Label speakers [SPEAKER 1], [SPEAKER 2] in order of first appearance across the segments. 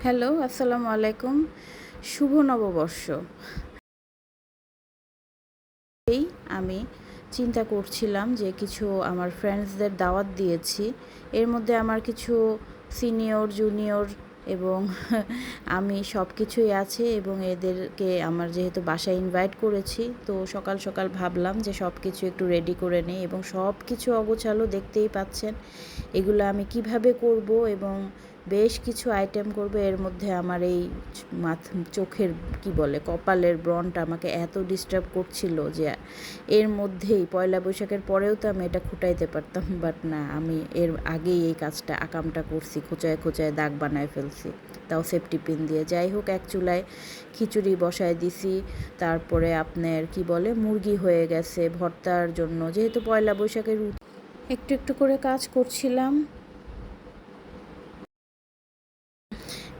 [SPEAKER 1] Hello, আসসালামু আলাইকুম। শুভ নববর্ষ। এই আমি চিন্তা করছিলাম যে কিছু আমার ফ্রেন্ডসদের দাওয়াত দিয়েছি। এর মধ্যে আমার কিছু সিনিয়র, জুনিয়র এবং আমি সব কিছুই আছে এবং এদেরকে আমার যেহেতু বাসায় ইনভাইট করেছি, তো সকাল সকাল ভাবলাম যে সব কিছু একটু রেডি করে নিই এবং সব কিছু অগোছালো দেখতেই পাচ্ছেন। এগুলো আমি কিভাবে করব এবং বেশ কিছু আইটেম করব। এর মধ্যে আমার এই চোখের কি বলে কপালের ব্রণটা আমাকে এত ডিস্টার্ব করছিল যে এর মধ্যেই পয়লা বৈশাখের পরেও তো আমি এটা খুঁটাইতে পারতাম, বাট না, আমি এর আগেই এই কাজটা আকামটা করছি, খোঁচায় খোঁচায় দাগ বানায় ফেলছি, তাও সেফটি পিন দিয়ে। যাই হোক, এক চুলায় খিচুড়ি বসায় দিছি, তারপরে আপনার কি বলে মুরগি হয়ে গেছে ভর্তার জন্য, যেহেতু পয়লা বৈশাখের একটু একটু করে কাজ করছিলাম।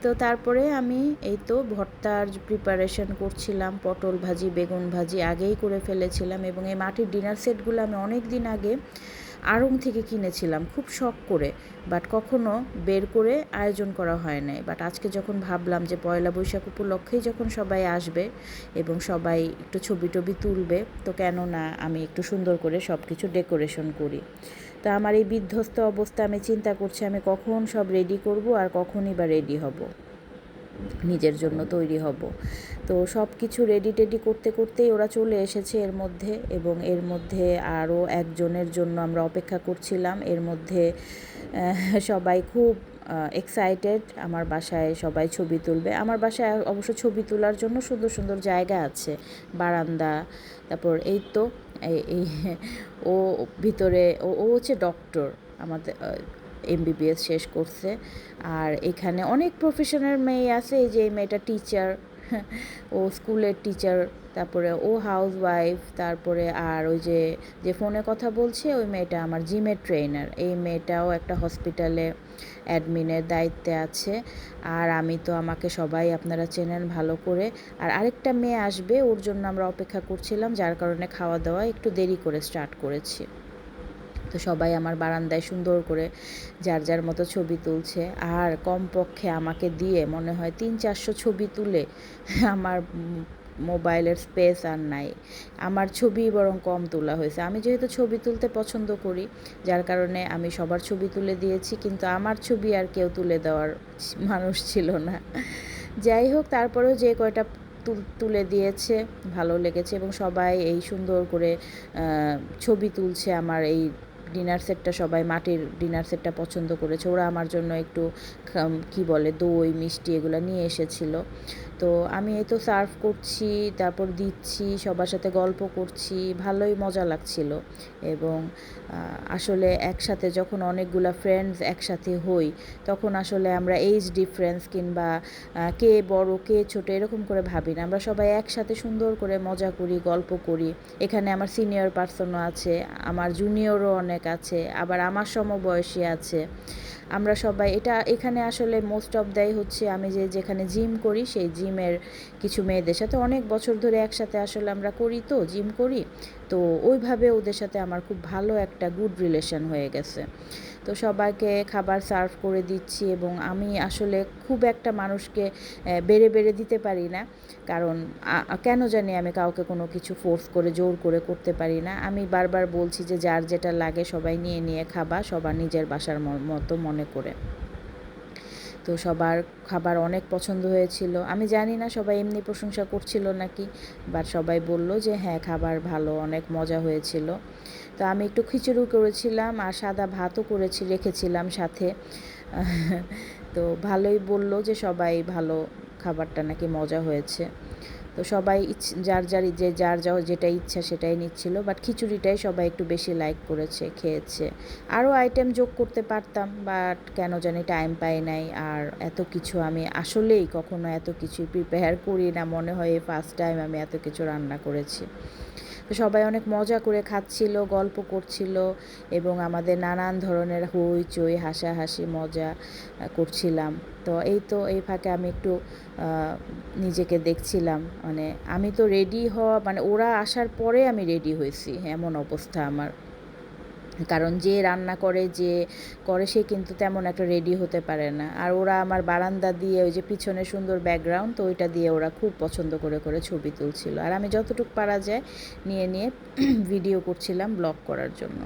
[SPEAKER 1] তো তারপরে আমি এই তো ভর্তার প্রিপারেশন করছিলাম। পটল ভাজি, বেগুন ভাজি আগেই করে ফেলেছিলাম এবং এই মাটির ডিনার সেটগুলো আমি অনেক দিন আগে আড়ং থেকে কিনেছিলাম খুব শখ করে, বাট কখনো বের করে আয়োজন করা হয় নাই। বাট আজকে যখন ভাবলাম যে পয়লা বৈশাখ উপলক্ষেই যখন সবাই আসবে এবং সবাই একটু ছবি টবি তুলবে, তো কেন না আমি একটু সুন্দর করে সব কিছু ডেকোরেশন করি। তো আমার এই বিধ্বস্ত অবস্থা, আমি চিন্তা করছি আমি কখন সব রেডি করব আর কখনই বা রেডি হব, নিজের জন্য তৈরি হব। তো সব কিছু রেডি টেডি করতে করতেই ওরা চলে এসেছে এর মধ্যে, এবং এর মধ্যে আরও একজনের জন্য আমরা অপেক্ষা করছিলাম। এর মধ্যে সবাই খুব এক্সাইটেড, আমার বাসায় সবাই ছবি তুলবে। আমার বাসায় অবশ্য ছবি তোলার জন্য সুন্দর সুন্দর জায়গা আছে, বারান্দা, তারপর এই তো এই ও ভিতরে ও হচ্ছে ডক্টর, আমাদের এমবিবিএস শেষ করছে। আর এখানে অনেক প্রফেশনের মেয়ে আছে, এই যে এই মেয়েটা টিচার, ও স্কুলের টিচার, তারপরে ও হাউস ওয়াইফ, তারপরে আর ওই যে যে ফোনে কথা বলছে ওই মেয়েটা আমার জিমের ট্রেনার, এই মেয়েটাও একটা হসপিটালে অ্যাডমিনের দায়িত্বে আছে। আর আমি তো, আমাকে সবাই আপনারা চেনেন ভালো করে। আর আরেকটা মেয়ে আসবে, ওর জন্য আমরা অপেক্ষা করছিলাম, যার কারণে খাওয়া দাওয়া একটু দেরি করে স্টার্ট করেছি। তো সবাই আমার বারান্দায় সুন্দর করে যার যার মতো ছবি তুলছে। আর কমপক্ষে আমাকে দিয়ে মনে হয় 300-400 ছবি তুলে আমার মোবাইলের স্পেস আর নাই, আমার ছবি বরং কম তোলা হয়েছে। আমি যেহেতু ছবি তুলতে পছন্দ করি, যার কারণে আমি সবার ছবি তুলে দিয়েছি, কিন্তু আমার ছবি আর কেউ তুলে দেওয়ার মানুষ ছিল না। যাই হোক, তারপরেও যে কয়টা তুলে দিয়েছে ভালো লেগেছে এবং সবাই এই সুন্দর করে ছবি তুলছে। আমার এই ডিনার সেটটা, সবাই মাটির ডিনার সেটটা পছন্দ করেছে। ওরা আমার জন্য একটু কি বলে দই মিষ্টি এগুলো নিয়ে এসেছিলো। তো আমি এই তো সার্ভ করছি, তারপর দিচ্ছি, সবার সাথে গল্প করছি, ভালোই মজা লাগছিল। এবং আসলে একসাথে যখন অনেকগুলা ফ্রেন্ডস একসাথে হই, তখন আসলে আমরা এইজ ডিফারেন্স কিংবা কে বড় কে ছোট এরকম করে ভাবি না, আমরা সবাই একসাথে সুন্দর করে মজা করি, গল্প করি। এখানে আমার সিনিয়র পার্সনও আছে, আমার জুনিয়রও অনেক আছে, আবার আমার সমবয়সী আছে। আমরা সবাই এখানে আসলে মোস্ট অফ দাই হচ্ছে আমি যেখানে জিম করি সেই জিমের কিছু মেয়েদের সাথে অনেক বছর ধরে একসাথে আসলে আমরা করি, তো জিম করি, তো ওইভাবে ওদের সাথে আমার খুব ভালো একটা গুড রিলেশন হয়ে গেছে। তো সবাইকে খাবার সার্ভ করে দিচ্ছি এবং আমি আসলে খুব একটা মানুষকে বেড়ে বেড়ে দিতে পারি না, কারণ কেন জানি আমি কাউকে কোনো কিছু ফোর্স করে জোর করে করতে পারি না। আমি বারবার বলছি যে যার যেটা লাগে সবাই নিয়ে নিয়ে খাবা, সবার নিজের বাসার মতো মনে করে। তো সবার খাবার অনেক পছন্দ হয়েছিল। আমি জানি না সবাই এমনি প্রশংসা করছিল নাকি, বাট সবাই বলল যে হ্যাঁ খাবার ভালো, অনেক মজা হয়েছিল। তো আমি একটু খিচুড়ি করেছিলাম আর সাদা ভাতও রেখেছিলাম সাথে। তো ভালোই বলল যে সবাই ভালো, খাবারটা নাকি মজা হয়েছে। তো সবাই যার যেটা ইচ্ছা সেটাই নিচ্ছিল, বাট খিচুড়িটাই সবাই একটু বেশি লাইক করেছে, খেয়েছে। আরও আইটেম যোগ করতে পারতাম, বাট কেন জানি টাইম পাই নাই। আর এত কিছু আমি আসলেই কখনো এত কিছুই প্রিপেয়ার করি না, মনে হয় এই ফার্স্ট টাইম আমি এত কিছু রান্না করেছি। তো সবাই অনেক মজা করে খাচ্ছিল, গল্প করছিল এবং আমাদের নানান ধরনের হইচই হাসাহাসি মজা করছিলাম। তো এই ফাঁকে আমি একটু নিজেকে দেখছিলাম, মানে আমি তো রেডি হওয়া, মানে ওরা আসার পরে আমি রেডি হয়েছি, এমন অবস্থা আমার। কারণ যে রান্না করে সে কিন্তু তেমন একটা রেডি হতে পারে না। আর ওরা আমার বারান্দা দিয়ে ওই যে পিছনে সুন্দর ব্যাকগ্রাউন্ড, তো ওইটা দিয়ে ওরা খুব পছন্দ করে ছবি তুলছিল। আর আমি যতটুকু পারা যায় নিয়ে ভিডিও করছিলাম ব্লগ করার জন্য।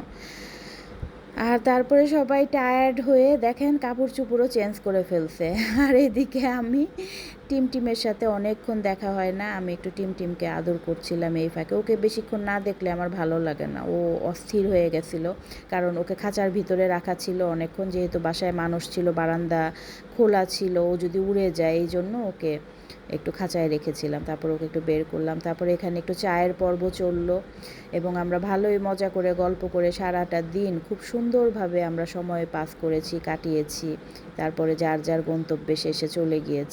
[SPEAKER 1] আর তারপরে সবাই টায়ার্ড হয়ে দেখেন কাপড় চোপড়ও চেঞ্জ করে ফেলছে। আর এদিকে আমি টিমের সাথে অনেকক্ষণ দেখা হয় না, আমি একটু টিমকে আদর করছিলাম এই ফাঁকে। ওকে বেশিক্ষণ না দেখলে আমার ভালো লাগে না, ও অস্থির হয়ে গেছিলো। কারণ ওকে খাঁচার ভিতরে রাখা ছিল অনেকক্ষণ, যেহেতু বাসায় মানুষ ছিল, বারান্দা খোলা ছিল, ও যদি উড়ে যায় এই জন্য ওকে একটু খাঁচায় রেখেছিলাম। তারপর ওকে একটু বের করলাম, তারপরে এখানে একটু চায়ের পর্ব চললো এবং আমরা ভালোই মজা করে গল্প করে সারাটা দিন খুব সুন্দরভাবে আমরা সময় পাস করেছি, কাটিয়েছি। তারপরে যার গন্তব্যে শেষে চলে গিয়েছি।